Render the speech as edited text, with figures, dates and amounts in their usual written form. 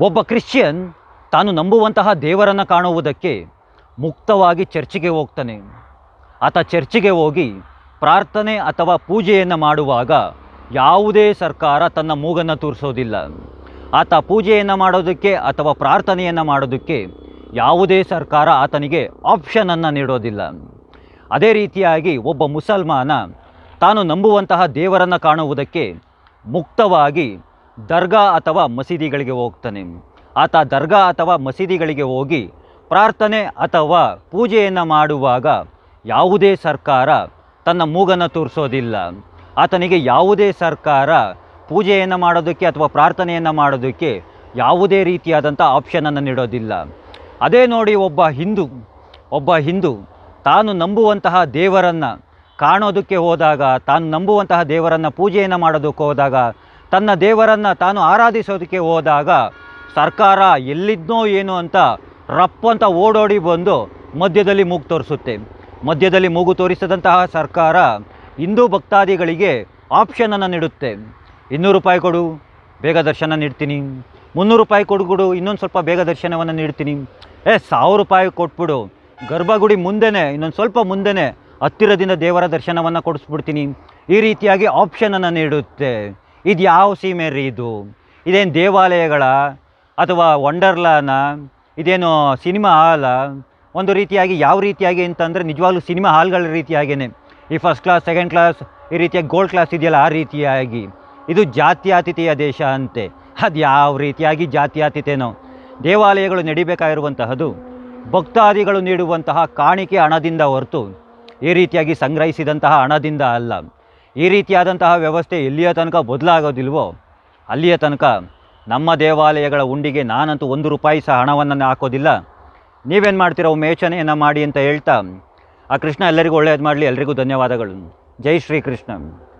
ಒಬ್ಬ ಕ್ರಿಶ್ಚಿಯನ್ ತಾನು ನಂಬುವಂತಹ ದೇವರನ್ನು ಕಾಣುವುದಕ್ಕೆ ಮುಕ್ತವಾಗಿ ಚರ್ಚಿಗೆ ಹೋಗ್ತಾನೆ. ಆತ ಚರ್ಚಿಗೆ ಹೋಗಿ ಪ್ರಾರ್ಥನೆ ಅಥವಾ ಪೂಜೆಯನ್ನು ಮಾಡುವಾಗ ಯಾವುದೇ ಸರ್ಕಾರ ತನ್ನ ಮೂಗನ್ನು ತೂರಿಸೋದಿಲ್ಲ. ಆತ ಪೂಜೆಯನ್ನು ಮಾಡೋದಕ್ಕೆ ಅಥವಾ ಪ್ರಾರ್ಥನೆಯನ್ನು ಮಾಡೋದಕ್ಕೆ ಯಾವುದೇ ಸರ್ಕಾರ ಆತನಿಗೆ ಆಪ್ಷನನ್ನು ನೀಡೋದಿಲ್ಲ. ಅದೇ ರೀತಿಯಾಗಿ ಒಬ್ಬ ಮುಸಲ್ಮಾನ ತಾನು ನಂಬುವಂತಹ ದೇವರನ್ನು ಕಾಣುವುದಕ್ಕೆ ಮುಕ್ತವಾಗಿ ದರ್ಗಾ ಅಥವಾ ಮಸೀದಿಗಳಿಗೆ ಹೋಗ್ತಾನೆ. ಆತ ದರ್ಗಾ ಅಥವಾ ಮಸೀದಿಗಳಿಗೆ ಹೋಗಿ ಪ್ರಾರ್ಥನೆ ಅಥವಾ ಪೂಜೆಯನ್ನು ಮಾಡುವಾಗ ಯಾವುದೇ ಸರ್ಕಾರ ತನ್ನ ಮೂಗನ್ನು ತೋರಿಸೋದಿಲ್ಲ. ಆತನಿಗೆ ಯಾವುದೇ ಸರ್ಕಾರ ಪೂಜೆಯನ್ನು ಮಾಡೋದಕ್ಕೆ ಅಥವಾ ಪ್ರಾರ್ಥನೆಯನ್ನು ಮಾಡೋದಕ್ಕೆ ಯಾವುದೇ ರೀತಿಯಾದಂಥ ಆಪ್ಷನನ್ನು ನೀಡೋದಿಲ್ಲ. ಅದೇ ನೋಡಿ ಒಬ್ಬ ಹಿಂದೂ ತಾನು ನಂಬುವಂತಹ ದೇವರನ್ನು ಕಾಣೋದಕ್ಕೆ ಹೋದಾಗ, ತಾನು ನಂಬುವಂತಹ ದೇವರನ್ನು ಪೂಜೆಯನ್ನು ಮಾಡೋದಕ್ಕೆ ಹೋದಾಗ, ತನ್ನ ದೇವರನ್ನು ತಾನು ಆರಾಧಿಸೋದಕ್ಕೆ ಹೋದಾಗ ಸರ್ಕಾರ ಎಲ್ಲಿದ್ನೋ ಏನು ಅಂತ ರಪ್ಪಂತ ಓಡೋಡಿ ಬಂದು ಮಧ್ಯದಲ್ಲಿ ಮೂಗು ತೋರಿಸುತ್ತೆ. ಮಧ್ಯದಲ್ಲಿ ಮೂಗು ತೋರಿಸಿದಂತಹ ಸರ್ಕಾರ ಹಿಂದೂ ಭಕ್ತಾದಿಗಳಿಗೆ ಆಪ್ಷನನ್ನು ನೀಡುತ್ತೆ. 200 ರೂಪಾಯಿ ಕೊಡು, ಬೇಗ ದರ್ಶನ ನೀಡ್ತೀನಿ. 300 ರೂಪಾಯಿ ಕೊಡು, ಇನ್ನೊಂದು ಸ್ವಲ್ಪ ಬೇಗ ದರ್ಶನವನ್ನು ನೀಡ್ತೀನಿ. 1000 ರೂಪಾಯಿ ಕೊಟ್ಬಿಡು, ಗರ್ಭಗುಡಿ ಮುಂದೆನೇ, ಇನ್ನೊಂದು ಸ್ವಲ್ಪ ಮುಂದೆನೇ ಹತ್ತಿರದಿಂದ ದೇವರ ದರ್ಶನವನ್ನು ಕೊಡಿಸ್ಬಿಡ್ತೀನಿ. ಈ ರೀತಿಯಾಗಿ ಆಪ್ಷನನ್ನು ನೀಡುತ್ತೆ. ಇದು ಯಾವ ಸೀಮೆ ರೀ ಇದು? ಇದೇನು ದೇವಾಲಯಗಳ ಅಥವಾ ವಂಡರ್ಲಾನ? ಇದೇನು ಸಿನಿಮಾ ಹಾಲ? ಒಂದು ರೀತಿಯಾಗಿ ಯಾವ ರೀತಿಯಾಗಿ ಅಂತಂದರೆ ನಿಜವಾಗ್ಲೂ ಸಿನಿಮಾ ಹಾಲ್ಗಳ ರೀತಿಯಾಗೇ, ಈ ಫಸ್ಟ್ ಕ್ಲಾಸ್, ಸೆಕೆಂಡ್ ಕ್ಲಾಸ್, ಈ ರೀತಿಯಾಗಿ ಗೋಲ್ಡ್ ಕ್ಲಾಸ್ ಇದೆಯಲ್ಲ, ಆ ರೀತಿಯಾಗಿ. ಇದು ಜಾತ್ಯತೀತ ದೇಶ ಅಂತೆ. ಅದು ಯಾವ ರೀತಿಯಾಗಿ ಜಾತ್ಯತೀತನೋ? ದೇವಾಲಯಗಳು ನಡಿಬೇಕಾಗಿರುವಂತಹದ್ದು ಭಕ್ತಾದಿಗಳು ನೀಡುವಂತಹ ಕಾಣಿಕೆ ಹಣದಿಂದ ಹೊರತು ಈ ರೀತಿಯಾಗಿ ಸಂಗ್ರಹಿಸಿದಂತಹ ಹಣದಿಂದ ಅಲ್ಲ. ಈ ರೀತಿಯಾದಂತಹ ವ್ಯವಸ್ಥೆ ಎಲ್ಲಿಯ ತನಕ ಬದಲಾಗೋದಿಲ್ವೋ ಅಲ್ಲಿಯ ತನಕ ನಮ್ಮ ದೇವಾಲಯಗಳ ಉಂಡಿಗೆ ನಾನಂತೂ 1 ರೂಪಾಯಿ ಸಹ ಹಣವನ್ನು ಹಾಕೋದಿಲ್ಲ. ನೀವೇನು ಮಾಡ್ತೀರೋ ಯೋಚನೆಯನ್ನು ಮಾಡಿ ಅಂತ ಹೇಳ್ತಾ, ಆ ಕೃಷ್ಣ ಎಲ್ಲರಿಗೂ ಒಳ್ಳೆಯದು ಮಾಡಲಿ. ಎಲ್ರಿಗೂ ಧನ್ಯವಾದಗಳು. ಜೈ ಶ್ರೀ ಕೃಷ್ಣ.